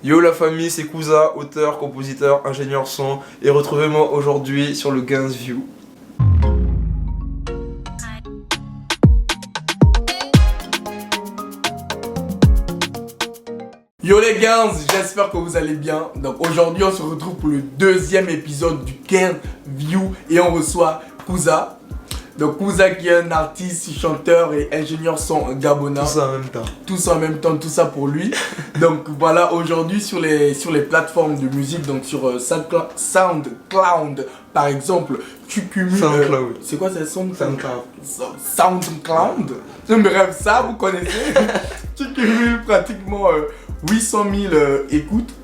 Yo la famille, c'est Kouza, auteur, compositeur, ingénieur son, et retrouvez-moi aujourd'hui sur le Gainsview. Yo les gars, j'espère que vous allez bien. Donc aujourd'hui on se retrouve pour le deuxième épisode du Gainsview et on reçoit Kouza. Donc Kouza qui est un artiste, chanteur et ingénieur son gabonais. Tout ça en même temps. Tout ça en même temps, tout ça pour lui. Donc voilà, aujourd'hui sur les plateformes de musique, donc sur SoundCloud par exemple, tu cumules... SoundCloud. C'est quoi ça? SoundCloud. SoundCloud. SoundCloud. Bref, ça vous connaissez. Tu cumules pratiquement 800 000 écoutes.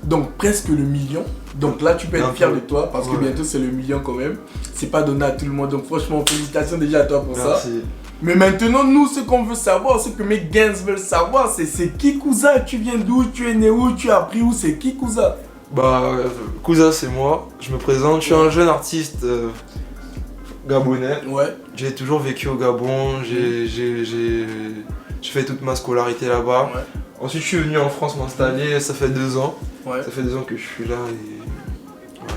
Donc presque le million. Donc là tu peux être fier de toi parce que bientôt c'est le million quand même. C'est pas donné à tout le monde. Donc franchement félicitations déjà à toi pour ça. Mais maintenant nous ce qu'on veut savoir, ce que mes gains veulent savoir, c'est qui Kouza? Tu viens d'où? Tu es né où? Tu as appris où? C'est qui Kouza? Bah Kouza c'est moi, je me présente, je suis un jeune artiste gabonais. Ouais. J'ai toujours vécu au Gabon, j'ai fait toute ma scolarité là-bas. Ouais. Ensuite je suis venu en France m'installer, ça fait 2 ans. Ouais. Ça fait 2 ans que je suis là et voilà,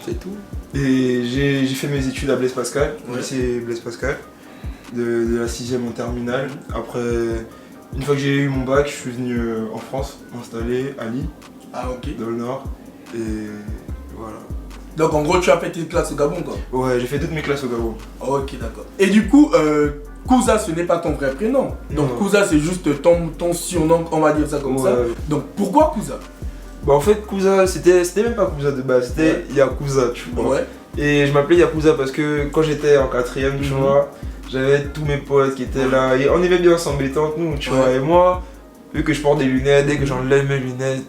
c'est tout. Et j'ai fait mes études à Blaise Pascal, au lycée Blaise Pascal, de la 6ème en terminale. Après, une fois que j'ai eu mon bac, je suis venu en France m'installer à Lille, dans le nord. Et voilà. Donc en gros tu as fait tes classes au Gabon quoi? Ouais, j'ai fait toutes mes classes au Gabon. Ok, d'accord. Et du coup, Kouza ce n'est pas ton vrai prénom. Donc non. Kouza c'est juste ton surnom, on va dire ça comme ça. Donc pourquoi Kouza? Bah en fait Kouza, c'était même pas Kouza de base, c'était Yakuza, tu vois. Ouais. Et je m'appelais Yakuza parce que quand j'étais en 4ème, tu vois, j'avais tous mes potes qui étaient là et on aimait bien s'embêter entre nous, tu vois. Et moi, vu que je porte des lunettes, dès que j'enlève mes lunettes,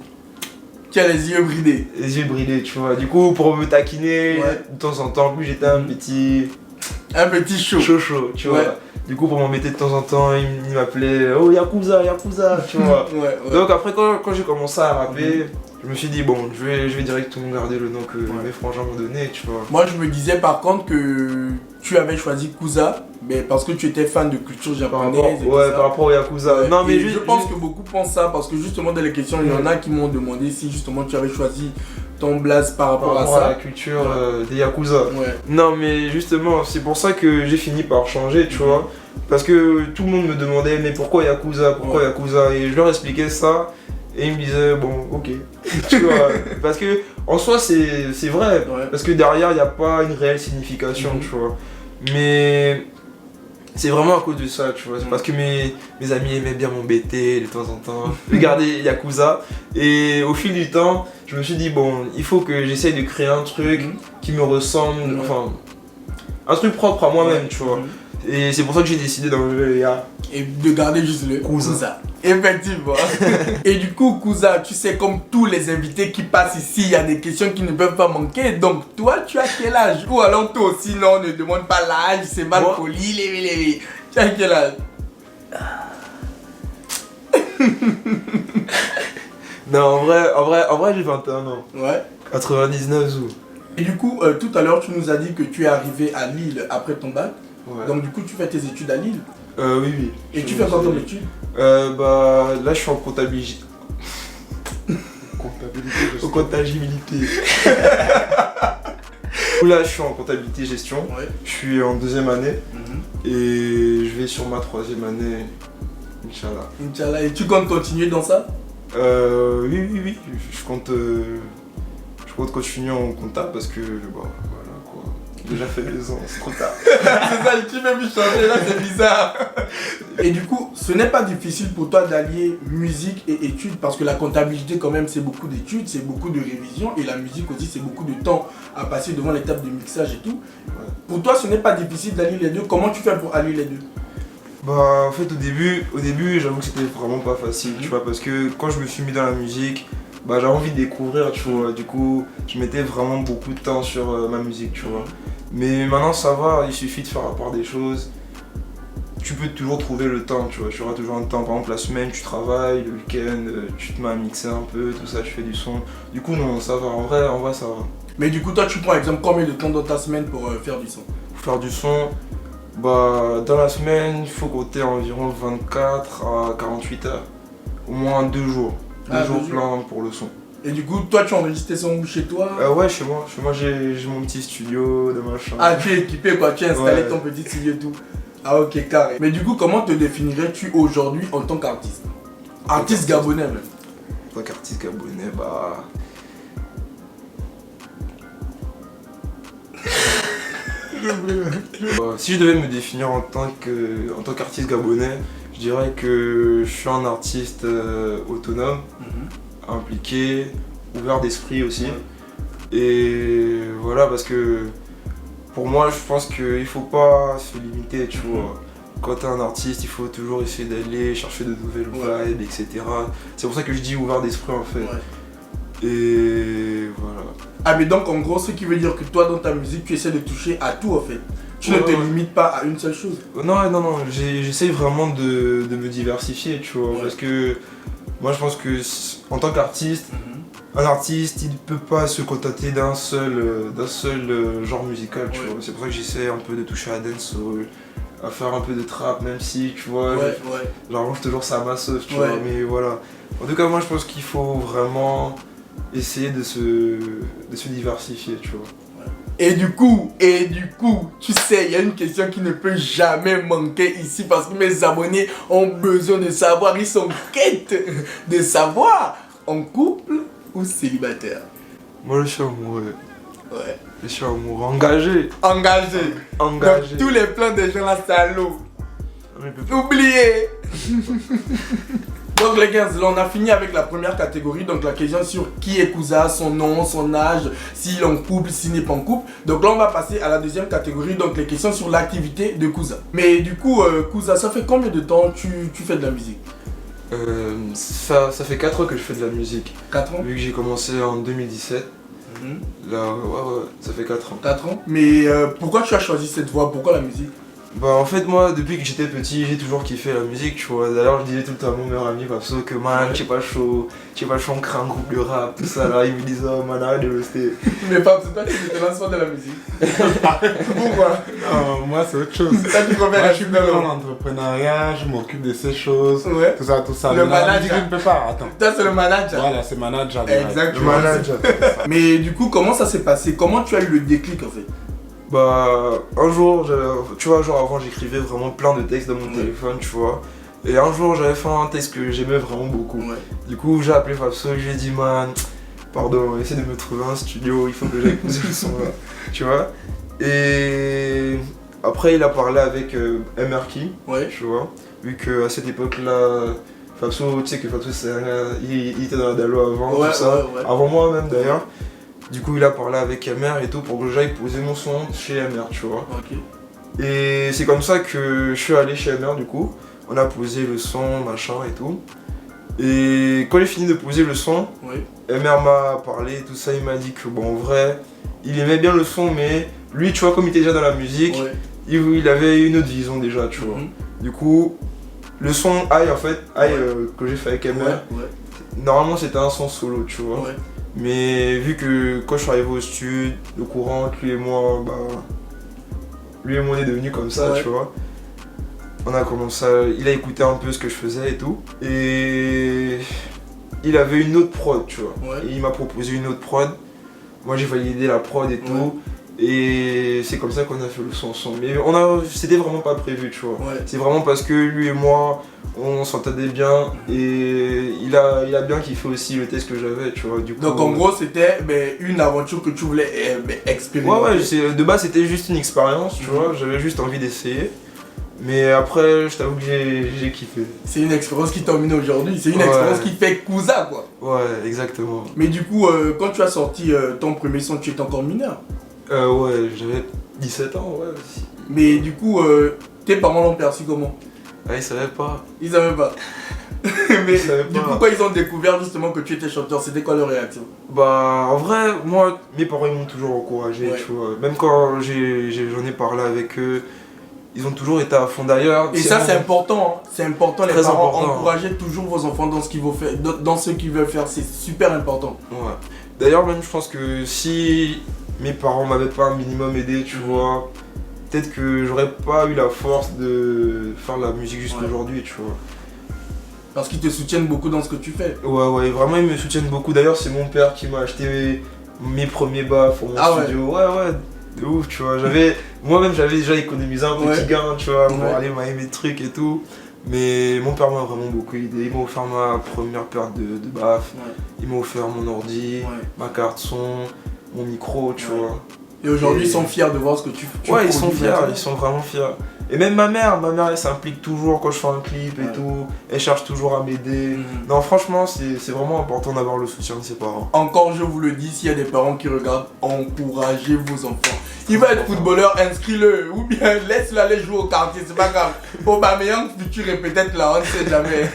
tu as les yeux bridés. Les yeux bridés, tu vois. Du coup, pour me taquiner de temps en temps, plus j'étais un petit chaud, tu vois. Du coup, pour m'embêter de temps en temps, il m'appelait oh Yakuza, tu vois. Donc après, quand j'ai commencé à rapper, je me suis dit bon, je vais directement garder le nom que mes frangins m'ont donné, tu vois. Moi, je me disais par contre que tu avais choisi Kouza, mais parce que tu étais fan de culture japonaise. Par rapport au Yakuza. Non, mais je pense que beaucoup pensent ça parce que justement dans les questions, il y en a qui m'ont demandé si justement tu avais choisi ton blaze par rapport à ça. À la culture des Yakuza. Non, mais justement, c'est pour ça que j'ai fini par changer, tu vois. Parce que tout le monde me demandait, mais pourquoi Yakuza? Yakuza? Et je leur expliquais ça. Et ils me disaient, bon, ok. Tu vois, parce que en soi, c'est vrai. Parce que derrière, il n'y a pas une réelle signification, tu vois. Mais c'est vraiment à cause de ça, tu vois. C'est parce que mes amis aimaient bien m'embêter de temps en temps. Regarder Yakuza. Et au fil du temps, je me suis dit, bon, il faut que j'essaye de créer un truc qui me ressemble. Enfin, un truc propre à moi-même, tu vois. Et c'est pour ça que j'ai décidé d'enlever le ya. Et de garder juste le Kouza. Effectivement. Et du coup, Kouza, tu sais, comme tous les invités qui passent ici, il y a des questions qui ne peuvent pas manquer. Donc, toi, tu as quel âge? Ou alors, toi aussi, non, ne demande pas l'âge, c'est mal poli. Tu as quel âge? Non, en vrai, j'ai 21 ans. Ouais. 99 août. Et du coup, tout à l'heure, tu nous as dit que tu es arrivé à Lille après ton bac. Donc, du coup, tu fais tes études à Lille? Oui. Et tu fais quoi comme études? Bah là je suis en comptabilité. Comptabilité. Là je suis en comptabilité gestion. Je suis en 2e année. Et je vais sur ma 3e année. Inch'Allah. Inch'Allah. Et tu comptes continuer dans ça? Oui. Je compte continuer en comptable parce que voilà quoi. Déjà fait 2 ans, c'est trop tard. C'est ça, tu m'as vu changer là, c'est bizarre. Et du coup, ce n'est pas difficile pour toi d'allier musique et études parce que la comptabilité quand même c'est beaucoup d'études, c'est beaucoup de révision et la musique aussi c'est beaucoup de temps à passer devant l'étape de mixage et tout. Pour toi, ce n'est pas difficile d'allier les deux. Comment tu fais pour allier les deux? Bah en fait au début j'avoue que c'était vraiment pas facile, tu vois, parce que quand je me suis mis dans la musique, bah j'avais envie de découvrir, tu vois, du coup je mettais vraiment beaucoup de temps sur ma musique, tu vois. Mais maintenant ça va, il suffit de faire la part des choses. Tu peux toujours trouver le temps, tu vois, tu auras toujours un temps. Par exemple la semaine tu travailles, le week-end tu te mets à mixer un peu, tout ça, tu fais du son. Du coup non, ça va, en vrai ça va. Mais du coup toi tu prends par exemple combien de temps dans ta semaine pour faire du son? Pour faire du son, bah dans la semaine il faut compter environ 24 à 48 heures. Au moins 2 jours. 2 jours plein pour le son. Et du coup, toi, tu enregistres tes sons chez toi? Ouais, chez moi. Chez moi, j'ai mon petit studio de machin. Ah, tu es équipé quoi, tu as installé ton petit studio et tout. Ah, ok, carré. Mais du coup, comment te définirais-tu aujourd'hui en tant qu'artiste? Artiste gabonais même. En tant qu'artiste gabonais, bah... Si je devais me définir en tant qu'artiste gabonais, je dirais que je suis un artiste autonome, impliqué, ouvert d'esprit aussi. Et voilà, parce que pour moi, je pense qu'il faut pas se limiter, tu vois. Quand t'es un artiste, il faut toujours essayer d'aller chercher de nouvelles vibes, etc. C'est pour ça que je dis ouvert d'esprit en fait. Et voilà. Ah mais donc en gros, ce qui veut dire que toi dans ta musique, tu essaies de toucher à tout en fait. Tu ne te limites pas à une seule chose. Non, j'essaie vraiment de me diversifier, tu vois. Parce que moi je pense que en tant qu'artiste, un artiste il ne peut pas se contenter d'un seul genre musical, tu vois. C'est pour ça que j'essaie un peu de toucher à dancehall, à faire un peu de trap, même si tu vois, j'arrange toujours ça à ma sauce, tu vois. Mais voilà. En tout cas, moi je pense qu'il faut vraiment essayer de se diversifier, tu vois. Et du coup, tu sais, il y a une question qui ne peut jamais manquer ici parce que mes abonnés ont besoin de savoir, ils sont en quête de savoir, en couple ou célibataire? Moi, je suis amoureux. Je suis amoureux, engagé. Donc, tous les plans des gens là, c'est à l'eau. Oubliez. Donc les gars, là on a fini avec la première catégorie, donc la question sur qui est Kouza, son nom, son âge, s'il est en couple, s'il n'est pas en couple. Donc là on va passer à la deuxième catégorie, donc les questions sur l'activité de Kouza. Mais du coup, Kouza, ça fait combien de temps tu fais de la musique? Ça fait 4 ans que je fais de la musique. 4 ans? Vu que j'ai commencé en 2017. Là, ça fait 4 ans. 4 ans? Mais pourquoi tu as choisi cette voie? Pourquoi la musique? Bah en fait moi depuis que j'étais petit j'ai toujours kiffé la musique, tu vois. D'ailleurs je disais tout le temps à mon meilleur ami Fabso que man tu es pas chaud, on crée un groupe de rap, tout ça là. Il me disait oh man arrête de rester. Mais Fabso, toi tu étais lancement de la musique. Pourquoi? Non, moi c'est autre chose. Ça tu préfères? Moi je suis dans l'entrepreneuriat, je m'occupe de ces choses, tout ça. Le manager. La musique, je ne peux pas, attends. Toi c'est le manager. Voilà, c'est manager. Exactement. Le manager. Mais du coup comment ça s'est passé? Comment tu as eu le déclic en fait? Bah un jour, tu vois, genre avant j'écrivais vraiment plein de textes dans mon téléphone, tu vois. Et un jour j'avais fait un texte que j'aimais vraiment beaucoup. Du coup j'ai appelé Fabso et je lui ai dit man, pardon, essaie de me trouver un studio, il faut que j'aille poser le son là, tu vois. Et après il a parlé avec MRKey, tu vois. Vu qu'à cette époque là, Fabso, tu sais que Fabso il était dans la Dalo avant, tout ça, avant moi même d'ailleurs. Du coup il a parlé avec MR et tout pour que j'aille poser mon son chez MR, tu vois. Et c'est comme ça que je suis allé chez MR du coup. On a posé le son, machin et tout. Et quand j'ai fini de poser le son, MR m'a parlé, tout ça, il m'a dit que bon en vrai, il aimait bien le son mais lui tu vois comme il était déjà dans la musique, il avait une autre vision déjà, tu vois. Du coup, le son Aïe en fait, Aïe que j'ai fait avec MR, normalement c'était un son solo, tu vois. Mais vu que quand je suis arrivé au studio, le courant entre lui et moi, lui et moi on est devenus comme ça, tu vois. On a commencé il a écouté un peu ce que je faisais et tout. Et il avait une autre prod, tu vois. Et il m'a proposé une autre prod. Moi j'ai validé la prod et tout. Et c'est comme ça qu'on a fait le son ensemble. Mais c'était vraiment pas prévu, tu vois. C'est vraiment parce que lui et moi, on s'entendait bien et il a bien kiffé aussi le test que j'avais, tu vois. Du coup, donc en gros c'était une aventure que tu voulais expérimenter. De base c'était juste une expérience, tu vois. J'avais juste envie d'essayer. Mais après, je t'avoue que j'ai kiffé. C'est une expérience qui t'emmène aujourd'hui, c'est une expérience qui fait Kouza quoi. Ouais, exactement. Mais du coup, quand tu as sorti ton premier son, tu étais encore mineur? Ouais, j'avais 17 ans, aussi. Mais du coup, tes parents l'ont perçu comment? Ils savaient pas. Ils savaient pas. Mais du coup, quand ils ont découvert justement que tu étais chanteur, c'était quoi leur réaction? Bah, en vrai, moi, mes parents ils m'ont toujours encouragé, tu vois. Même quand j'en ai parlé avec eux, ils ont toujours été à fond d'ailleurs. Et ça, c'est important, hein. C'est important, les parents encourager toujours vos enfants dans ce qu'ils veulent faire, c'est super important. Ouais. D'ailleurs, même je pense que si mes parents m'avaient pas un minimum aidé, tu vois, peut-être que j'aurais pas eu la force de faire la musique jusqu'aujourd'hui, tu vois. Parce qu'ils te soutiennent beaucoup dans ce que tu fais. Ouais, vraiment ils me soutiennent beaucoup. D'ailleurs, c'est mon père qui m'a acheté mes premiers baffes pour mon studio. Ouais, de ouf, tu vois. Moi-même, j'avais déjà économisé un petit gain, tu vois, pour aller m'acheter mes trucs et tout. Mais mon père m'a vraiment beaucoup aidé. Il m'a offert ma première paire de baffes. Il m'a offert mon ordi, ma carte son, mon micro, tu vois. Et aujourd'hui, ils sont fiers de voir ce que tu fais. Ouais, ils sont fiers, ils sont vraiment fiers. Et même ma mère, elle s'implique toujours quand je fais un clip et tout. Elle cherche toujours à m'aider. Non, franchement, c'est vraiment important d'avoir le soutien de ses parents. Encore, je vous le dis, s'il y a des parents qui regardent, encouragez vos enfants. Il va être footballeur, inscris-le. Ou bien laisse-le aller jouer au quartier, c'est pas grave. Aubameyang, futur est peut-être là, on ne sait jamais.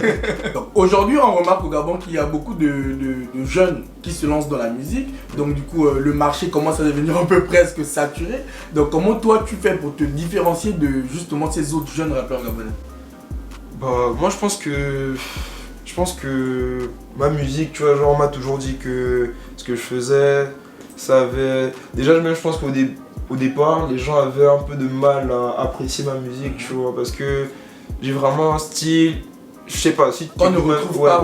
Donc, aujourd'hui, on remarque au Gabon qu'il y a beaucoup de jeunes qui se lancent dans la musique. Donc du coup, le marché commence à devenir un peu presque saturé. Donc comment toi tu fais pour te différencier de justement ces autres jeunes rappeurs gabonais? Moi je pense que ma musique, tu vois, genre on m'a toujours dit que ce que je faisais, ça avait... Déjà je pense qu'au départ, les gens avaient un peu de mal à apprécier ma musique, tu vois, parce que j'ai vraiment un style... Je sais pas, si on ne retrouve pas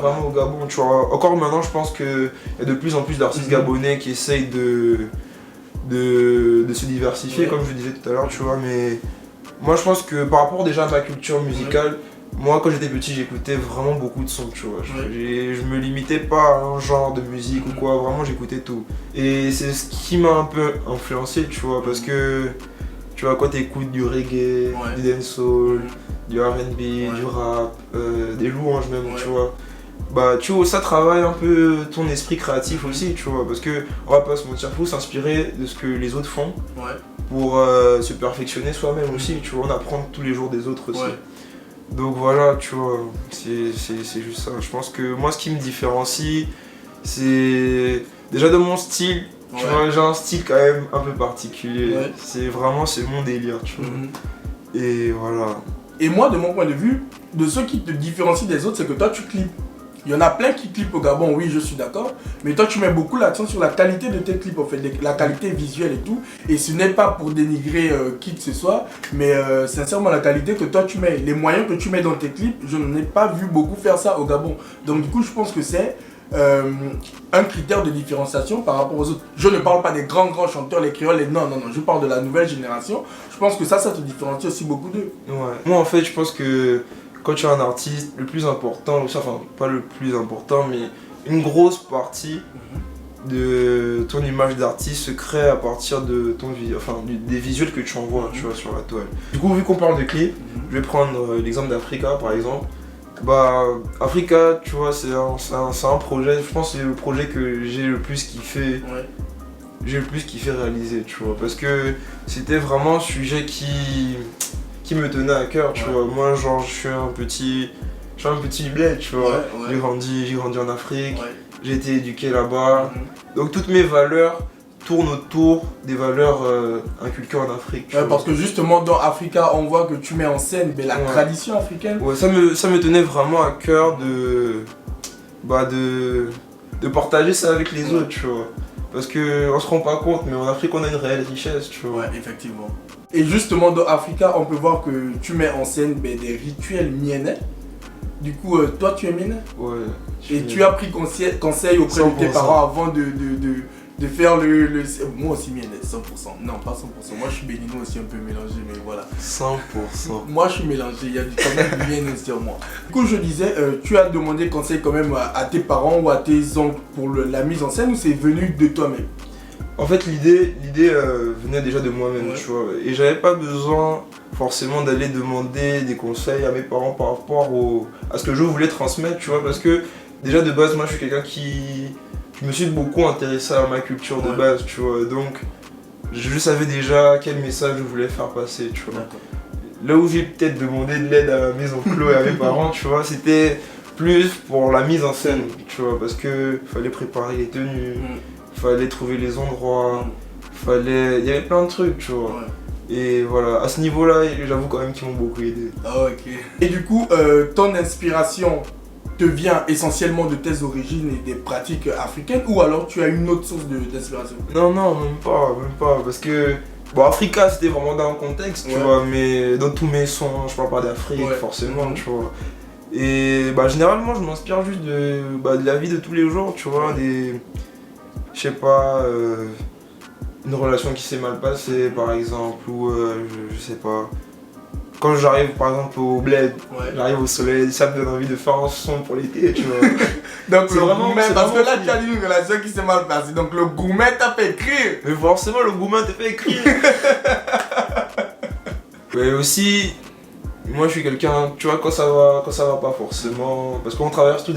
vraiment au Gabon, tu vois. Encore maintenant, je pense qu'il y a de plus en plus d'artistes gabonais qui essayent de se diversifier, comme je disais tout à l'heure, tu vois. Mais moi, je pense que par rapport déjà à ma culture musicale, moi, quand j'étais petit, j'écoutais vraiment beaucoup de sons, tu vois. Je me limitais pas à un genre de musique ou quoi, vraiment, j'écoutais tout. Et c'est ce qui m'a un peu influencé, tu vois, parce que, tu vois, quand t'écoutes du reggae, du dancehall, du R&B, du rap, des louanges même, tu vois. Tu vois, ça travaille un peu ton esprit créatif aussi, tu vois, parce que on va pas se mentir, faut s'inspirer de ce que les autres font pour se perfectionner soi-même aussi, tu vois, on apprend tous les jours des autres aussi. Donc voilà, tu vois, c'est juste ça. Je pense que moi, ce qui me différencie, c'est déjà de mon style. Tu vois, j'ai un style quand même un peu particulier. C'est mon délire, tu vois. Et voilà. Et moi, de mon point de vue, de ceux qui te différencient des autres, c'est que toi, tu clips. Il y en a plein qui clipent au Gabon, oui, je suis d'accord. Mais toi, tu mets beaucoup l'accent sur la qualité de tes clips, en fait, la qualité visuelle et tout. Et ce n'est pas pour dénigrer qui que ce soit, mais sincèrement, la qualité que toi, tu mets, les moyens que tu mets dans tes clips, je n'en ai pas vu beaucoup faire ça au Gabon. Donc, du coup, je pense que c'est un critère de différenciation par rapport aux autres. Je ne parle pas des grands chanteurs, les créoles, non, je parle de la nouvelle génération. Je pense que ça te différencie aussi beaucoup d'eux. Moi, en fait, je pense que quand tu es un artiste, le plus important, enfin pas le plus important, mais une grosse partie de ton image d'artiste se crée à partir de des visuels que tu envoies, tu vois, sur la toile. Du coup, vu qu'on parle de clips, je vais prendre l'exemple d'Africa par exemple. Africa, tu vois, c'est un projet, je pense que c'est le projet que j'ai le plus kiffé. J'ai le plus kiffé réaliser, tu vois, parce que c'était vraiment un sujet qui me tenait à cœur, tu vois. Moi, genre, je suis un petit bled, tu vois. J'ai grandi en Afrique, j'ai été éduqué là-bas. Donc toutes mes valeurs tournent autour des valeurs inculquées en Afrique. Parce que justement dans Africa, on voit que tu mets en scène la tradition africaine. Ça me tenait vraiment à cœur de partager ça avec les autres, tu vois. Parce qu'on se rend pas compte, mais en Afrique on a une réelle richesse, tu vois. Effectivement. Et justement dans Africa, on peut voir que tu mets en scène des rituels mienais. Du coup, toi tu es mienais? Et tu as pris conseil auprès de tes parents avant de faire le... Moi aussi mienais, 100%. Non, pas 100%. Moi je suis béninois aussi un peu mélangé, mais voilà. 100%. Moi je suis mélangé, il y a quand même du mienais sur moi. Du coup je disais, tu as demandé conseil quand même à tes parents ou à tes oncles pour la mise en scène ou c'est venu de toi-même? En fait l'idée venait déjà de moi-même, tu vois. Et j'avais pas besoin forcément d'aller demander des conseils à mes parents par rapport à ce que je voulais transmettre, tu vois. Parce que déjà de base, moi je suis quelqu'un je me suis beaucoup intéressé à ma culture de base, tu vois, donc je savais déjà quel message je voulais faire passer, tu vois. Là où j'ai peut-être demandé de l'aide à mes oncles et à mes parents, tu vois, c'était plus pour la mise en scène, tu vois, parce que fallait préparer les tenues, fallait trouver les endroits, il y avait plein de trucs, tu vois. Et voilà, à ce niveau-là, j'avoue quand même qu'ils m'ont beaucoup aidé. Et du coup, ton inspiration te vient essentiellement de tes origines et des pratiques africaines ou alors tu as une autre source d'inspiration? Non, même pas, parce que Africa c'était vraiment dans un contexte, tu vois, mais dans tous mes sons, je parle pas d'Afrique forcément, tu vois. Et bah, généralement, je m'inspire juste de la vie de tous les jours, tu vois, je sais pas, une relation qui s'est mal passée par exemple, ou je sais pas. Quand j'arrive par exemple au bled, j'arrive au soleil, ça me donne envie de faire un son pour l'été, tu vois. Donc le gourmet, parce que là tu as dit une relation qui s'est mal passée, donc le gourmet t'a fait écrire. Mais forcément le gourmet t'a fait écrire. Mais aussi, moi je suis quelqu'un, tu vois, quand ça va pas forcément, parce qu'on traverse tous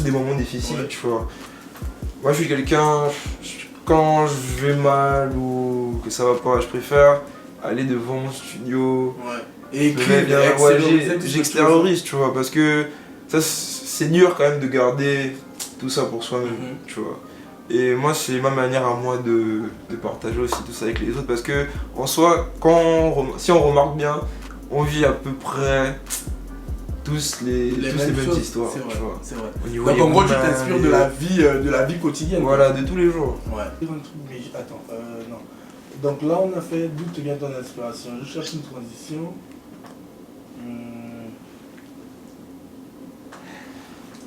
des moments difficiles, tu vois. Moi je suis quelqu'un, quand je vais mal ou que ça va pas, je préfère aller devant mon studio. Et écrire, j'extériorise, tu vois, parce que ça c'est dur quand même de garder tout ça pour soi-même, tu vois. Et moi c'est ma manière à moi de partager aussi tout ça avec les autres, parce que en soi, si on remarque bien, on vit à peu près tous les mêmes histoires, c'est vrai, tu vois. C'est vrai. Donc en gros tu t'inspires de la vie quotidienne. Voilà, de tous les jours. Ouais. Attends, non. Donc là on a fait d'où te vient ton inspiration. Je cherche une transition.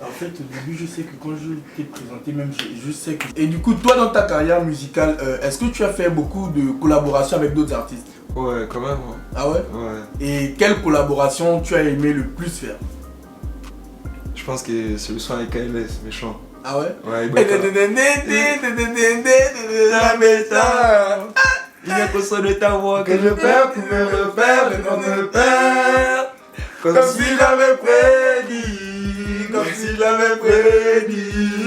En fait, au début, je sais que quand je t'ai présenté, même je sais que... Et du coup, toi, dans ta carrière musicale, est-ce que tu as fait beaucoup de collaborations avec d'autres artistes? Ouais, quand même. Ah ouais? Ouais. Et quelle collaboration tu as aimé le plus faire? Je pense que c'est le son avec KLS, méchant. Ah ouais? Ouais, la méta. Il vient qu'on sonne ta voix que je perds pour me repère, mais qu'on me perd. Comme s'il avait prédit. Comme s'il avait prédit.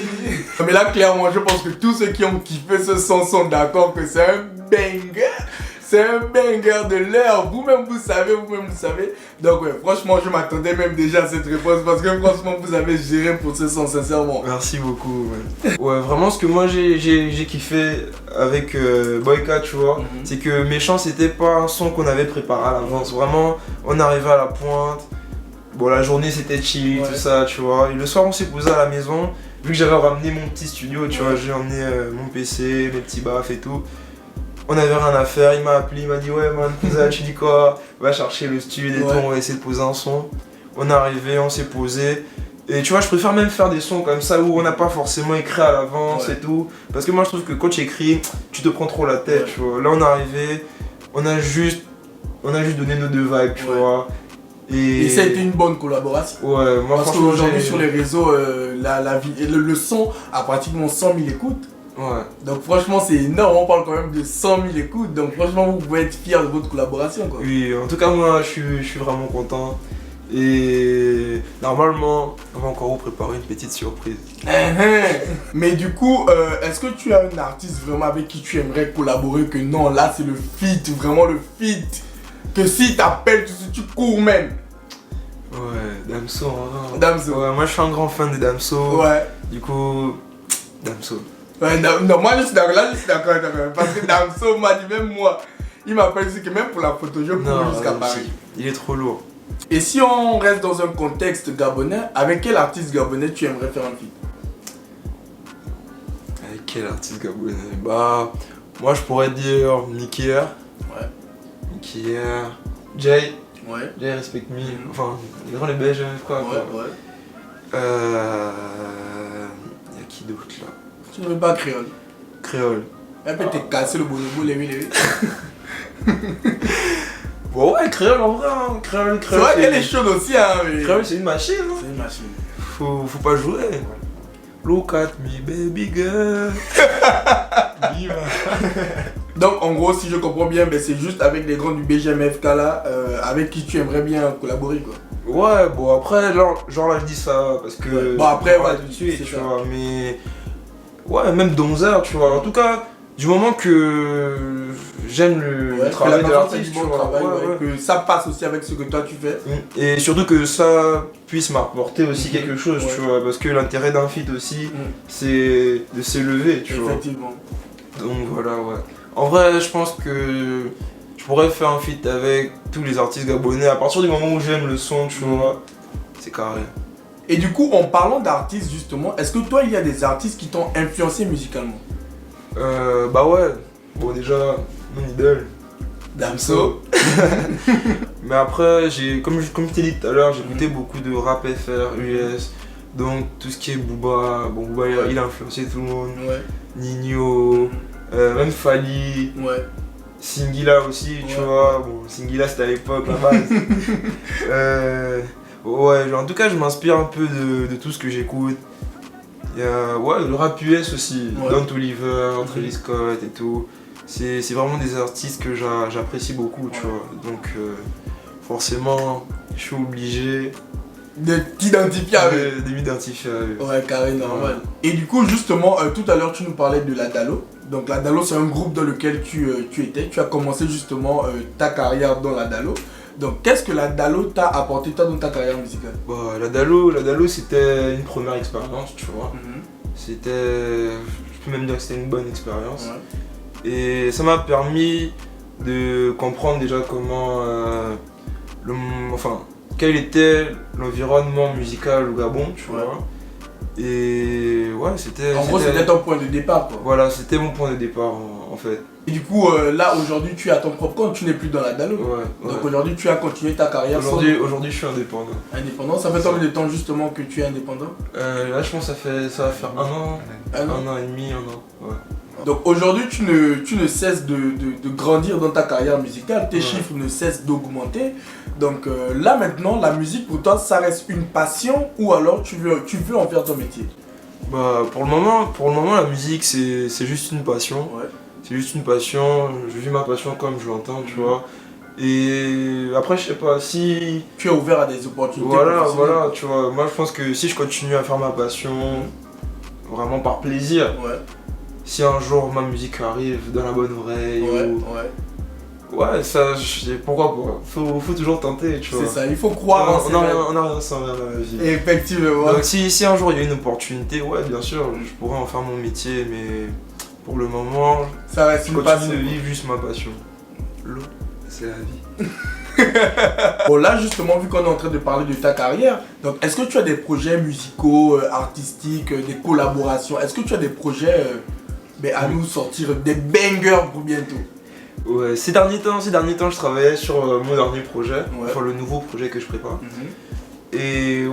Mais là, clairement, je pense que tous ceux qui ont kiffé ce son sont d'accord que c'est un banger. C'est un banger de l'heure. Vous-même, vous savez. Donc, ouais, franchement, je m'attendais même déjà à cette réponse parce que franchement, vous avez géré pour ce son, sincèrement. Merci beaucoup. Ouais, vraiment, ce que moi j'ai kiffé avec Boyka, tu vois, c'est que Méchant, c'était pas un son qu'on avait préparé à l'avance. Vraiment, on arrivait à la pointe. Bon, la journée c'était chill, tout ça, tu vois. Et le soir, on s'est posé à la maison. Vu que j'avais ramené mon petit studio, tu vois, j'ai emmené mon PC, mes petits baffes et tout. On avait rien à faire, il m'a appelé, il m'a dit ouais man, Kouza, tu dis quoi? Va chercher le studio et tout, on va essayer de poser un son. On est arrivé, on s'est posé. Et tu vois, je préfère même faire des sons comme ça où on n'a pas forcément écrit à l'avance et tout. Parce que moi je trouve que quand tu écris, tu te prends trop la tête, tu vois. Là on est arrivé, on a juste donné nos deux vibes, tu vois. Et ça a été une bonne collaboration. Ouais, moi parce qu'aujourd'hui sur les réseaux, le son a pratiquement 100 000 écoutes. Ouais. Donc franchement c'est énorme, on parle quand même de 100 000 écoutes. Donc franchement vous pouvez être fiers de votre collaboration quoi. Oui, en tout cas moi je suis vraiment content. Et normalement on va encore vous préparer une petite surprise. Mais du coup, est-ce que tu as un artiste vraiment avec qui tu aimerais collaborer, que non là c'est le feat, vraiment le feat, que si t'appelles tu cours même? Ouais, Damso. Hein. Damso. Ouais, moi je suis un grand fan de Damso. Ouais. Du coup, Damso. Ouais, non, moi je suis d'accord, parce que Damso m'a dit, même moi, il m'appelle ici que même pour la photo, je cours jusqu'à Paris. Il est trop lourd. Et si on reste dans un contexte gabonais, avec quel artiste gabonais tu aimerais faire un feat? Avec quel artiste gabonais? Bah, moi je pourrais dire Nicky R. Ouais. Nicky R. Jay. Ouais. Jay Respect Me. Enfin, les Belges, quoi. Ouais. Y'a qui d'autre là? Tu ne veux pas créole? Créole. Elle peut te casser le bonobo, les. Bon ouais, créole en vrai, hein. Créole. C'est vrai qu'elle est chaude aussi, hein. Mais... Créole c'est une machine, hein. C'est une machine. Faut pas jouer. Look at me, baby girl. Donc en gros, si je comprends bien, ben, c'est juste avec les grands du BGMFK là, avec qui tu aimerais bien collaborer quoi. Ouais, bon après, genre là je dis ça parce que... Bon après, ouais, tout de suite, tu vois, mais... Ouais, même Donzer, tu vois. En tout cas, du moment que j'aime le travail de l'artiste, tu vois. Que ça passe aussi avec ce que toi tu fais. Et surtout que ça puisse m'apporter aussi quelque chose, tu vois. Parce que l'intérêt d'un feat aussi, c'est de s'élever, tu vois. Effectivement. Donc voilà, ouais. En vrai, je pense que je pourrais faire un feat avec tous les artistes gabonais. À partir du moment où j'aime le son, tu vois, c'est carré. Et du coup, en parlant d'artistes justement, est-ce que toi, il y a des artistes qui t'ont influencé musicalement? Bah ouais. Bon déjà, mon idole. Damso. Mais après, comme je t'ai dit tout à l'heure, j'écoutais beaucoup de rap FR, US. Donc tout ce qui est Booba, bon Booba il a influencé tout le monde. Ouais. Nino, même Fali. Ouais. Singila aussi, tu vois. Bon, Singila c'était à l'époque, la base. Ouais, genre, en tout cas, je m'inspire un peu de tout ce que j'écoute. Il y a le rap US aussi, Don Toliver, Travis Scott et tout. C'est vraiment des artistes que j'apprécie beaucoup, tu vois. Donc, forcément, je suis obligé de t'identifier à eux. De m'identifier à eux. Ouais, carré, normal. Et du coup, justement, tout à l'heure, tu nous parlais de la Dalo. Donc, la Dalo, c'est un groupe dans lequel tu étais. Tu as commencé justement ta carrière dans la Dalo. Donc, qu'est-ce que la Dalo t'a apporté, toi, dans ta carrière musicale? Bah, la Dalo, c'était une première expérience, tu vois. C'était, je peux même dire que c'était une bonne expérience. Ouais. Et ça m'a permis de comprendre déjà comment, quel était l'environnement musical au Gabon, tu vois. Et ouais, c'était... En gros, c'était ton point de départ, quoi. Voilà, c'était mon point de départ, en fait. Et du coup, là, aujourd'hui, tu es à ton propre compte, tu n'es plus dans la Dalo. Ouais. Donc aujourd'hui, tu as continué ta carrière Aujourd'hui, je suis indépendant. Indépendant, ça fait combien de temps, justement, que tu es indépendant? Là, je pense que ça va faire un an et demi, un an, ouais. Donc aujourd'hui, tu ne cesses de grandir dans ta carrière musicale, tes chiffres ne cessent d'augmenter. Donc là maintenant, la musique pour toi, ça reste une passion ou alors tu veux en faire ton métier? Bah pour le moment la musique c'est juste une passion. Ouais. C'est juste une passion, je vis ma passion comme je l'entends, tu vois. Et après, je sais pas si... Tu es ouvert à des opportunités. Voilà, tu vois. Moi, je pense que si je continue à faire ma passion, vraiment par plaisir, si un jour ma musique arrive dans la bonne oreille, ouais, ça, pourquoi pas. Faut toujours tenter, tu vois. C'est ça, il faut croire. On a rien sans rien dans la vie. Effectivement. Donc si un jour il y a une opportunité, ouais, bien sûr, je pourrais en faire mon métier, mais pour le moment, ça reste une passion. Je continue de vivre juste ma passion. L'eau, c'est la vie. Bon, là justement, vu qu'on est en train de parler de ta carrière, donc est-ce que tu as des projets musicaux, artistiques, des collaborations? Est-ce que tu as des projets à nous sortir des bangers pour bientôt? Ouais, ces derniers temps, je travaillais sur mon dernier projet, enfin le nouveau projet que je prépare. Et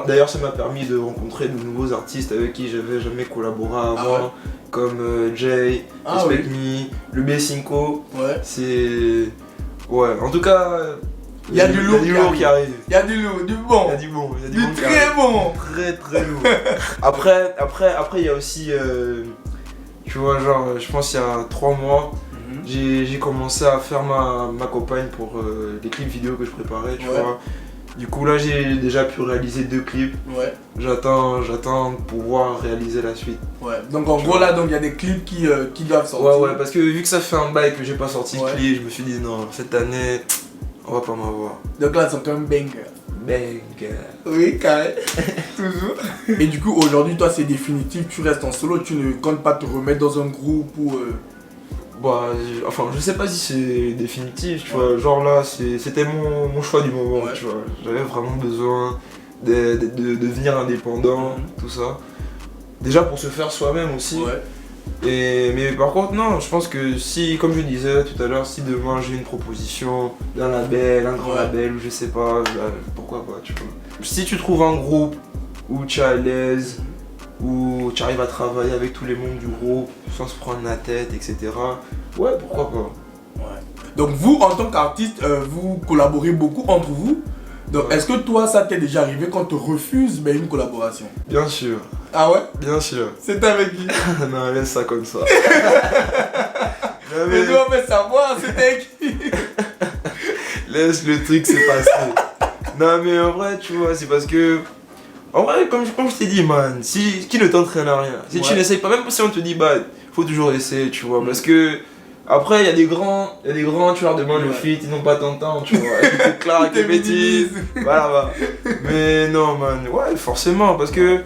d'ailleurs ça m'a permis de rencontrer de nouveaux artistes avec qui j'avais jamais collaboré avant, comme Jay, Respect Me, le B5O. C'est... Ouais, en tout cas, il y a du lourd qui arrive. Il y a du lourd, du bon. Il y a du bon, très bon. Très lourd. Après, il y a aussi, tu vois, genre, je pense il y a 3 mois, j'ai commencé à faire ma campagne pour les clips vidéo que je préparais, tu vois. Du coup là j'ai déjà pu réaliser 2 clips. J'attends de pouvoir réaliser la suite. Donc en gros là, il y a des clips qui doivent sortir. Ouais, parce que vu que ça fait un bail que j'ai pas sorti de clip, je me suis dit non, cette année, on va pas m'avoir. Donc là c'est un banger. Banger. Oui, carré. Toujours. Et du coup aujourd'hui toi c'est définitif, tu restes en solo, tu ne comptes pas te remettre dans un groupe ou... Bah, enfin, je sais pas si c'est définitif, tu vois, genre là, c'était mon choix du moment, tu vois. J'avais vraiment besoin de devenir indépendant, tout ça. Déjà pour se faire soi-même aussi. Mais par contre, non, je pense que si, comme je disais tout à l'heure, si demain j'ai une proposition d'un label, un grand label, ou je sais pas, bah, pourquoi pas, tu vois. Si tu trouves un groupe où tu es à l'aise, où tu arrives à travailler avec tous les membres du groupe sans se prendre la tête, etc. Ouais, pourquoi pas. Donc vous, en tant qu'artiste, vous collaborez beaucoup entre vous. Donc est-ce que toi, ça t'est déjà arrivé quand tu refuses une collaboration? Bien sûr. Ah ouais? Bien sûr. C'est avec qui? Non, laisse ça comme ça. Mais nous on veut savoir, c'était qui? Laisse le truc se passer. Non mais en vrai, tu vois, c'est parce que... En vrai, comme je t'ai dit, man, qui ne t'entraîne à rien. Si tu n'essayes pas, même si on te dit, bah, faut toujours essayer, tu vois. Parce que, après, il y a des grands, tu leur demandes le feat, ils n'ont pas ton temps, tu vois. Ils te claquent, ils te bêtises. Voilà. Mais non, man, ouais, forcément, parce que,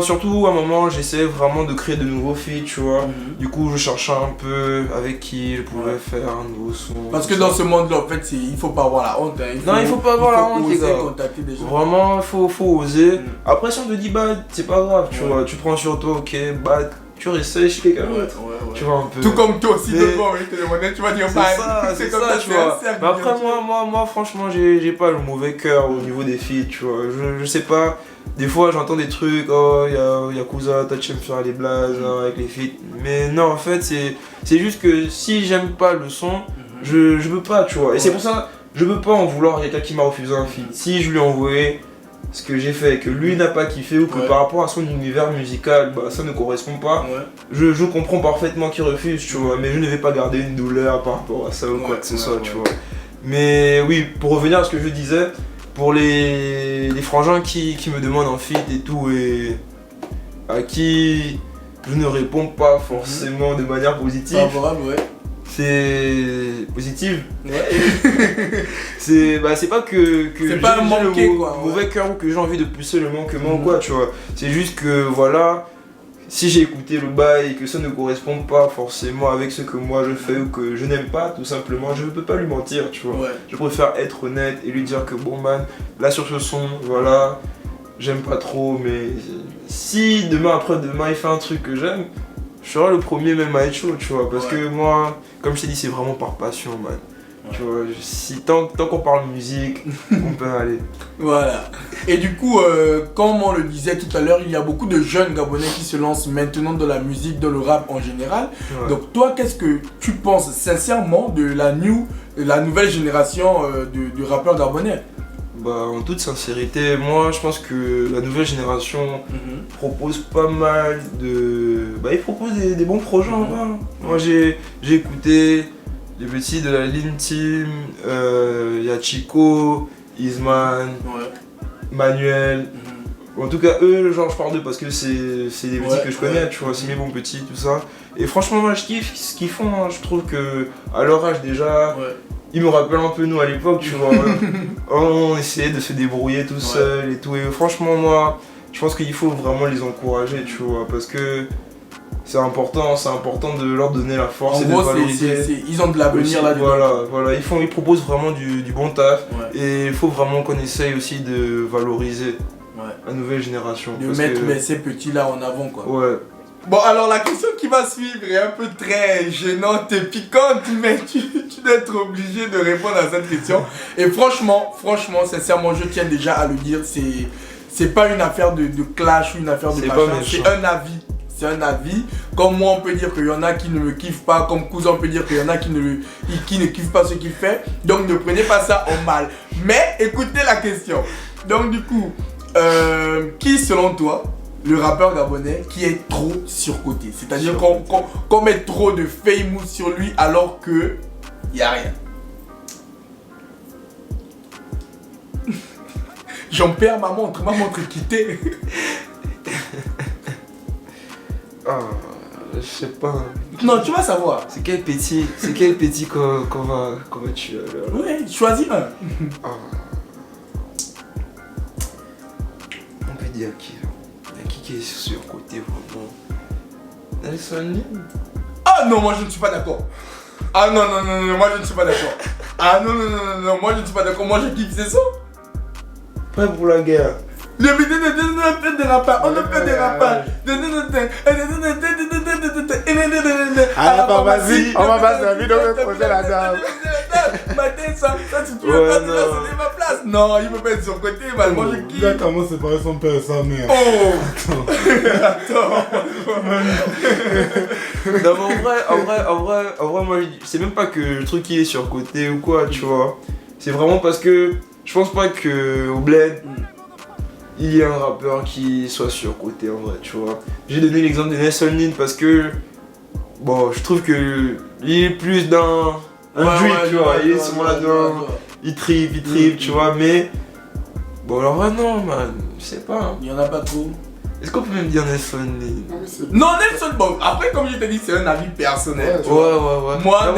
surtout à un moment, j'essayais vraiment de créer de nouveaux feats, tu vois. Du coup, je cherchais un peu avec qui je pouvais faire un nouveau son. Parce que dans ce monde-là, en fait, il faut pas avoir la honte. Non, il faut pas avoir la honte, les gars. Contacter des gens. Vraiment, faut oser. Après, si on te dit, bah, c'est pas grave, tu vois. Tu prends sur toi, ok, bah, tu réessayes chez quelqu'un d'autre. Tu vois un peu. Tout comme toi aussi devant, je te demandais, tu vas dire c'est ça, tu vois. Mais après, moi, franchement, j'ai pas le mauvais cœur au niveau des feats, tu vois. Je sais pas. Des fois, j'entends des trucs, oh, Yakuza, toi, tu aimes faire les blazes avec les feats. Mais non, en fait, c'est juste que si j'aime pas le son, je veux pas, tu vois. Et c'est pour ça, je veux pas en vouloir à quelqu'un qui m'a refusé un feat. Si je lui ai envoyé ce que j'ai fait, que lui n'a pas kiffé ou que par rapport à son univers musical, bah, ça ne correspond pas, je comprends parfaitement qu'il refuse, tu vois. Mais je ne vais pas garder une douleur par rapport à ça ou quoi que ce soit, tu vois. Mais oui, pour revenir à ce que je disais, pour les frangins qui me demandent un feat et tout, et à qui je ne réponds pas forcément de manière positive. Favorable, c'est positive. c'est pas que c'est pas un manqué, mauvais cœur ou que j'ai envie de pousser le manquement ou quoi, tu vois. C'est juste que voilà, si j'ai écouté le bail et que ça ne correspond pas forcément avec ce que moi je fais ou que je n'aime pas, tout simplement, je ne peux pas lui mentir, tu vois. Je préfère être honnête et lui dire que bon man, là sur ce son, voilà, j'aime pas trop, mais si demain après-demain il fait un truc que j'aime, je serai le premier même à être chaud, tu vois. Parce que moi, comme je t'ai dit, c'est vraiment par passion, man. Tu vois, tant qu'on parle musique, on peut aller. Voilà. Et du coup, comme on le disait tout à l'heure, il y a beaucoup de jeunes Gabonais qui se lancent maintenant dans la musique, dans le rap en général. Donc toi, qu'est-ce que tu penses sincèrement de la nouvelle génération de rappeurs gabonais? Bah, en toute sincérité, moi je pense que la nouvelle génération propose pas mal de... Bah, ils proposent des bons projets en vrai. Moi j'ai écouté les petits de la Lean Team, y a Chico, Isman, Manuel. En tout cas eux, genre je parle d'eux parce que c'est des petits que je connais, tu vois, c'est mes bons petits, tout ça. Et franchement moi je kiffe ce qu'ils font, hein. Je trouve que à leur âge déjà... Ils me rappellent un peu nous à l'époque, tu vois. On essayait de se débrouiller tout seul et tout. Et franchement, moi, je pense qu'il faut vraiment les encourager, tu vois. Parce que c'est important de leur donner la force et de valoriser. Ils ont de l'avenir là-dedans. Voilà, ils proposent vraiment du bon taf. Et il faut vraiment qu'on essaye aussi de valoriser la nouvelle génération. De mettre ces petits-là en avant, quoi. Ouais. Bon, alors la question qui va suivre est un peu très gênante et piquante, mais tu dois être obligé de répondre à cette question. Et franchement, sincèrement, je tiens déjà à le dire, c'est pas une affaire de clash ou une affaire de machin, c'est un avis. C'est un avis. Comme moi, on peut dire qu'il y en a qui ne me kiffent pas, comme Cousin, on peut dire qu'il y en a qui ne kiffent pas ce qu'il fait. Donc ne prenez pas ça en mal. Mais écoutez la question. Donc du coup, qui selon toi, le rappeur gabonais qui est trop surcoté, c'est-à-dire qu'on met trop de famous sur lui alors que y a rien. J'en perds ma montre quittée. Je sais pas. Non, tu vas savoir. C'est quel petit qu'on va tuer alors? Ouais, choisis un. On peut dire qui est surcoté vraiment. Nelson Lin. Ah non, moi je ne suis pas d'accord. Ah non, moi je ne suis pas d'accord. Ah non, moi je ne suis pas d'accord. Moi je kiffe ces sons. Prêt pour la guerre. Le vidéo de fait des rapports, on a fait des rapports. À la pharmacie, on va passer la vie dans le projet la dame. Ça, si tu veux pas te là, c'est ma place. Non, il peut pas être sur le côté, moi je kiffe. Il a comment séparer son père et sa mère. Attends. Non mais en vrai, moi c'est même pas que le truc il est surcoté ou quoi, tu vois. C'est vraiment parce que je pense pas que au bled il y a un rappeur qui soit surcoté en vrai, tu vois. J'ai donné l'exemple de Nelson Lin parce que bon, je trouve que il est plus dans un drip, tu vois, il est souvent là-dedans, il tripe, tu vois, mais bon alors non man, je sais pas. Il y en a pas trop. Est-ce qu'on peut même dire Nelson Lin? Non, Nelson, bon, après comme je t'ai dit, c'est un avis personnel. Ouais. Moi,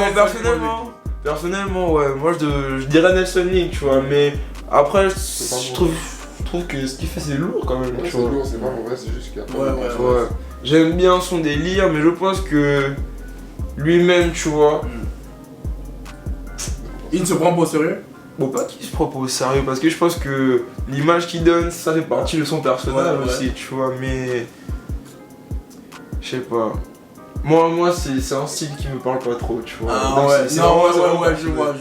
personnellement, ouais, moi je dirais Nelson Lin, tu vois, mais après je trouve que ce qu'il fait c'est lourd quand même. C'est lourd, c'est pas mauvais, c'est juste qu'il y a pas ouais. J'aime bien son délire, mais je pense que lui-même, tu vois. Il ne se prend pas au sérieux? Bon, pas qu'il se prend pas au sérieux, parce que je pense que l'image qu'il donne, ça fait partie de son personnage aussi, tu vois, mais. Je sais pas. Moi c'est un style qui me parle pas trop, tu vois. Ah Donc, ouais, c'est non, vraiment- ouais, je vois.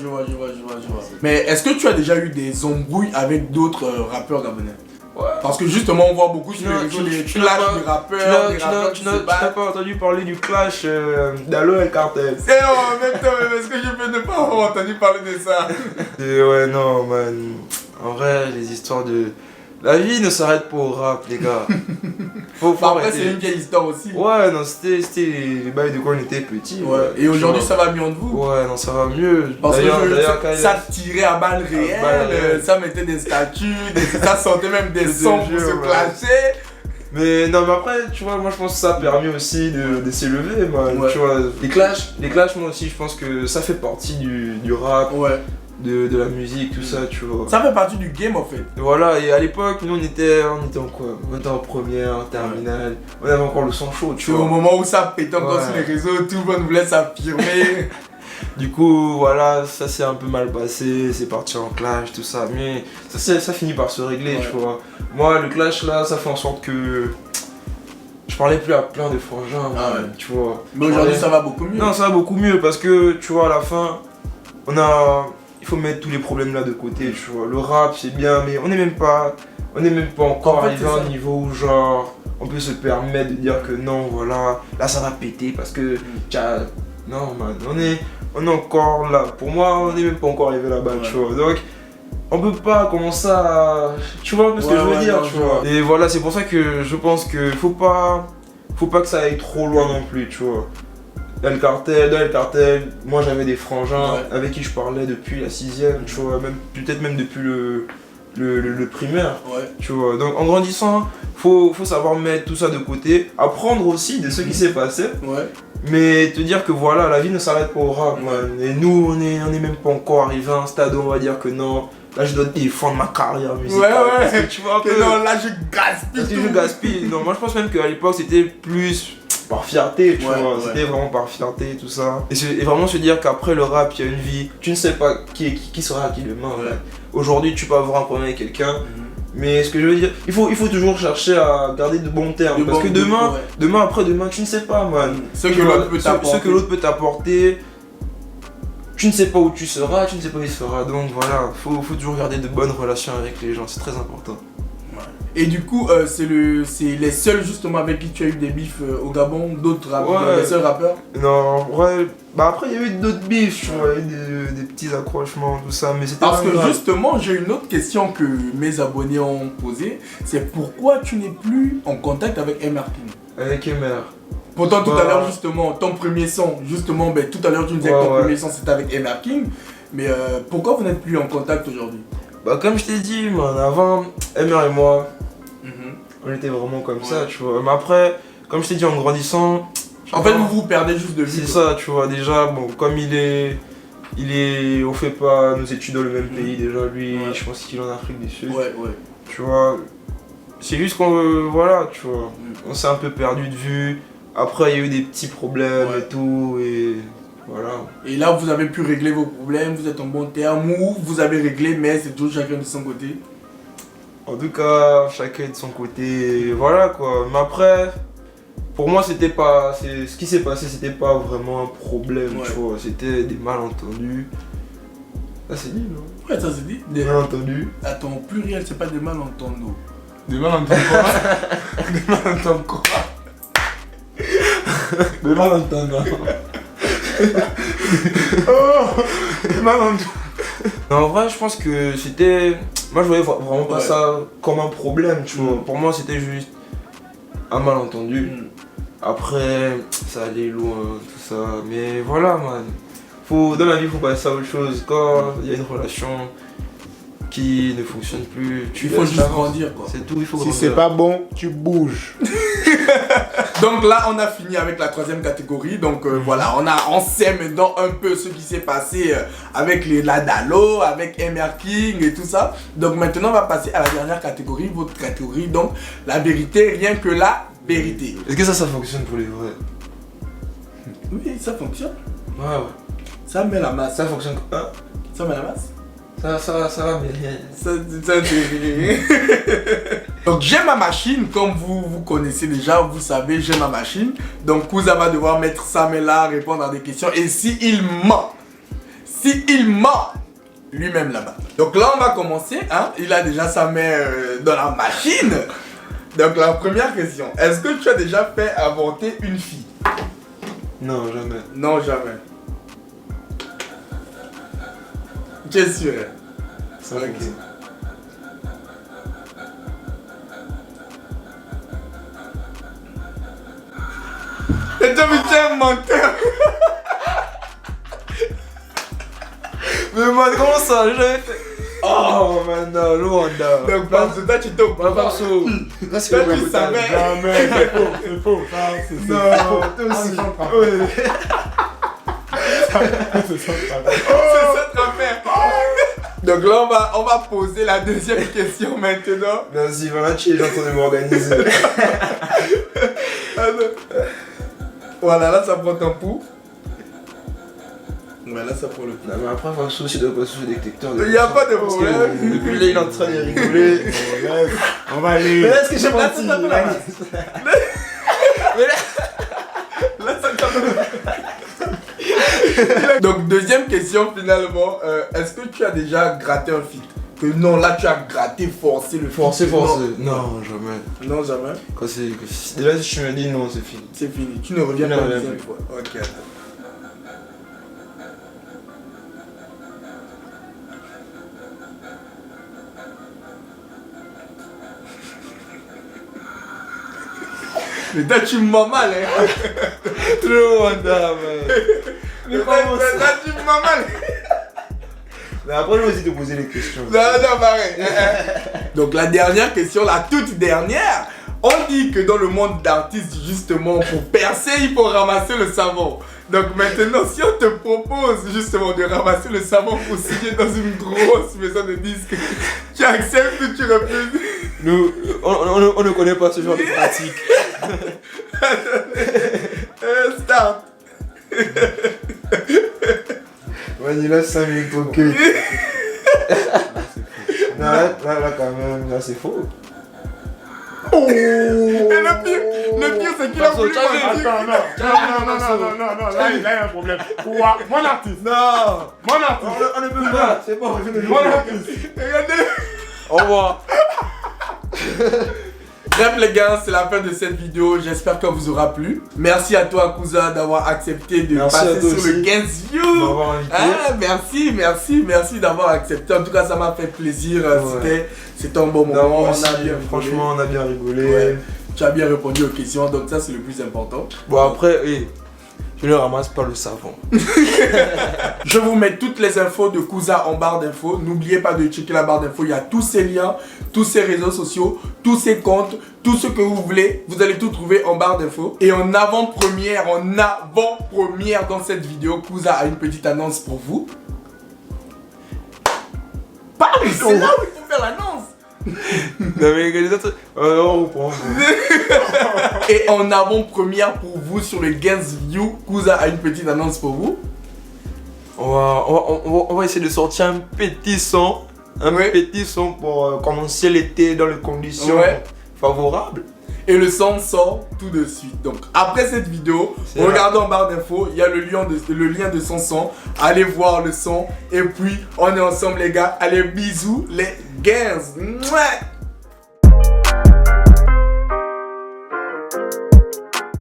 Mais est-ce que tu as déjà eu des embrouilles avec d'autres rappeurs gabonais? Ouais. Parce que justement, on voit beaucoup sur les Non, réseaux des tu clashs n'as pas- de rappeurs, des rappeurs qui Tu se n'as battent. pas entendu parler du clash d'Allo et Cartel. Eh oh, en même temps, est-ce que je peux ne pas avoir entendu parler de ça? Ouais, non, man. En vrai, les histoires de. La vie ne s'arrête pas au rap, les gars. Faut Après, arrêter. c'est une vieille histoire aussi. Ouais, non, c'était les bails de quand on était petits. Ouais. Et aujourd'hui, ça va mieux entre vous? Ouais, non, ça va mieux. Parce que quand ça tirait à balles réelles, ça mettait des statues, ça sortait même des sons pour se clasher. Mais non, mais après, tu vois, moi je pense que ça a permis aussi de s'élever, man. Ouais. Tu vois, les clashs, moi aussi, je pense que ça fait partie du rap, Ouais. de la musique, tout ça, tu vois. Ça fait partie du game en fait. Et voilà, et à l'époque, nous on était en quoi? On était en première, en terminale, on avait encore le son chaud, tu C'est au vois. moment où ça pétait encore Ouais. sur les réseaux, tout le monde voulait s'affirmer. Du coup, voilà, ça s'est un peu mal passé, c'est parti en clash, tout ça, mais ça finit par se régler, Ouais. tu vois. Moi, le clash là, ça fait en sorte que je parlais plus à plein de frangins, Ah man, tu vois. Mais aujourd'hui, ça va beaucoup mieux. Non, ça va beaucoup mieux parce que, tu vois, à la fin, il faut mettre tous les problèmes là de côté, tu vois. Le rap, c'est bien, mais on n'est même pas encore En fait, arrivé à c'est un ça. niveau où, genre, on peut se permettre de dire que non, voilà, là ça va péter parce que, non, man, on est encore là. Pour moi, on n'est même pas encore arrivé là-bas, Ouais. tu vois. Donc, on peut pas commencer à. Tu vois un peu ce que Ouais, je veux ouais, dire, non, tu je vois. vois. Et voilà, c'est pour ça que je pense que faut pas que ça aille trop loin non plus, tu vois. Dans le cartel, moi j'avais des frangins Ouais. avec qui je parlais depuis la 6ème, tu vois, peut-être même depuis le primaire, Ouais. tu vois. Donc en grandissant, faut savoir mettre tout ça de côté, apprendre aussi de ce qui s'est passé, Ouais. mais te dire que voilà, la vie ne s'arrête pas au rap, Ouais. man. Et nous, on est même pas encore arrivé à un stade où on va dire que non, là je dois défendre ma carrière musicale. Ouais. Parce que tu vois un Que peu, non, là je parce gaspille que je tout. gaspille. Non, moi je pense même qu'à l'époque c'était plus par fierté, tu Ouais, vois. ouais. C'était vraiment par fierté, tout ça. Et vraiment se dire qu'après le rap, il y a une vie. Tu ne sais pas qui sera qui demain. Ouais. Ouais. Aujourd'hui, tu peux avoir un problème avec quelqu'un. Mais ce que je veux dire, il faut toujours chercher à garder de bons termes. Parce que demain, après-demain, tu ne sais pas, man. Ce que Tu vois, l'autre peut t'apporter. ce que l'autre peut t'apporter. Tu ne sais pas où tu seras, tu ne sais pas où il sera. Donc voilà, faut toujours garder de bonnes relations avec les gens, c'est très important. Et du coup, c'est les seuls justement avec qui tu as eu des bifs au Gabon, d'autres rappeurs, Ouais. les seuls rappeurs. Non, ouais, bah après il y a eu d'autres bifs, tu vois, il y a eu des petits accrochements, tout ça, mais c'était Parce pas que grave. justement, j'ai une autre question que mes abonnés ont posée, c'est pourquoi tu n'es plus en contact avec MR King? Avec MR. Pourtant tout à Bah. l'heure justement, ton premier son, justement, ben, tout à l'heure tu me disais que ton Ouais. premier son c'était avec MR King, mais pourquoi vous n'êtes plus en contact aujourd'hui? Bah comme je t'ai dit, man, avant, MR et moi, on était vraiment comme Ouais. ça, tu vois. Mais après, comme je t'ai dit, en grandissant... En fait, vous vous perdez juste de vue. C'est quoi. ça, tu vois, déjà, bon, comme on fait pas nos études dans le même pays, déjà, lui, Ouais. je pense qu'il est en Afrique du Sud. Ouais. Tu vois, c'est juste qu'on, voilà, tu vois, Mm. on s'est un peu perdu de vue. Après, il y a eu des petits problèmes Ouais. et tout, et voilà. Et là, vous avez pu régler vos problèmes, vous êtes en bon terme, ou vous avez réglé, mais c'est toujours chacun de son côté. En tout cas, chacun de son côté, voilà quoi. Mais après, pour moi, ce qui s'est passé, c'était pas vraiment un problème, Ouais. tu vois, c'était des malentendus. Ça c'est dit, non? Ouais, ça c'est dit. Des malentendus. Attends, au pluriel, c'est pas des malentendus. Des malentendus quoi? Des malentendus quoi? Des malentendus. Oh! Des malentendus. Non, en vrai, je pense que c'était. Moi, je voyais vraiment pas Ouais. ça comme un problème, tu vois. Mm. Pour moi, c'était juste un malentendu. Mm. Après, ça allait loin, tout ça. Mais voilà, man. Dans la vie, faut passer à autre chose. Quand il y a une relation qui ne fonctionne plus, Il faut laisses juste avancer. grandir quoi. C'est tout, il faut Si grandir. c'est pas bon, tu bouges. Donc là, on a fini avec la troisième catégorie. Donc voilà, on sait maintenant un peu ce qui s'est passé avec la Dalo, avec MR King et tout ça. Donc maintenant, on va passer à la dernière catégorie, votre catégorie. Donc la vérité, rien que la vérité. Est-ce que ça fonctionne pour les vrais? Oui, ça fonctionne. Ouais, ouais. Ça met la masse. Ça fonctionne. Hein? Ça met la masse. Ça va, mais rien. Donc j'ai ma machine, comme vous connaissez déjà, vous savez, j'ai ma machine. Donc Kouza va devoir mettre sa main là, répondre à des questions. Et s'il ment, lui-même là-bas. Donc là on va commencer, hein. Il a déjà sa main dans la machine. Donc la première question, est-ce que tu as déjà fait avorter une fille? Non, jamais. Non, jamais. Qu'est-ce que c'est? Ok. Et toi, mais tu es un menteur. Mais moi, comment ça? J'ai jamais fait. Oh, maintenant, Luanda. Donc, parce que toi, tu tombes. Toi, tu savais. Jamais, c'est faux. Non, toi aussi. C'est cette affaire. Donc là, on va poser la deuxième question maintenant. Vas-y, voilà, tu es en train de m'organiser. Voilà, là, ça prend ton pouls. Voilà, ça prend le pouls. Non, mais après, il faut aussi de passer sous le détecteur. Il n'y a pas de problème. Depuis là, il est en train de rigoler. On va aller. Mais est-ce que j'ai menti? Donc deuxième question finalement, est-ce que tu as déjà gratté un feat? Que non, là tu as gratté, forcé le feat. Forcé. Non, jamais. Non, jamais. Quand c'est... Déjà, si tu me dis non, c'est fini. C'est fini, tu ne reviens pas la deuxième fois. Ok, attends. Mais toi tu me mens mal, hein. Trop Wanda, man. Mais là tu me mens mal. Mais après, je vais aussi te poser les questions. Non, pareil. Donc la dernière question, la toute dernière. On dit que dans le monde d'artistes, justement, pour percer, il faut ramasser le savon. Donc maintenant, si on te propose justement de ramasser le savon pour signer dans une grosse maison de disques, tu acceptes ou tu refuses? Nous, on ne connaît pas ce genre de pratique. Start. Vas-y, laisse 5 minutes tranquille. Non, là, quand même, là, c'est faux. Oh. Et le pire c'est qu'il a voulu Attends, non, là il y a un problème. Quoi? Mon artiste. Non. Mon artiste. On ne peut pas. C'est bon, je vais Mon artiste. Regardez. Au revoir. Bref les gars, c'est la fin de cette vidéo, j'espère qu'elle vous aura plu. Merci à toi Kouza d'avoir accepté de passer sur le 15 views. Merci d'avoir accepté. En tout cas ça m'a fait plaisir, c'était un bon moment. Franchement on a bien rigolé. Ouais. Tu as bien répondu aux questions, donc ça c'est le plus important. Bon après, je ne ramasse pas le savon. Je vous mets toutes les infos de Kouza en barre d'infos. N'oubliez pas de checker la barre d'infos. Il y a tous ces liens, tous ces réseaux sociaux, tous ces comptes, tout ce que vous voulez. Vous allez tout trouver en barre d'infos. Et en avant-première dans cette vidéo, Kouza a une petite annonce pour vous. Parle, c'est là où il faut faire l'annonce. Non mais les autres... on reprend. Et en avant-première pour vous sur le Gains View, Kouza a une petite annonce pour vous. On va essayer de sortir un petit son. Petit son pour commencer l'été dans les conditions favorables. Et le son sort tout de suite. Donc après cette vidéo, regardez en barre d'infos, il y a le lien de son son. Allez voir le son. Et puis on est ensemble les gars. Allez bisous les Gains. Mouais.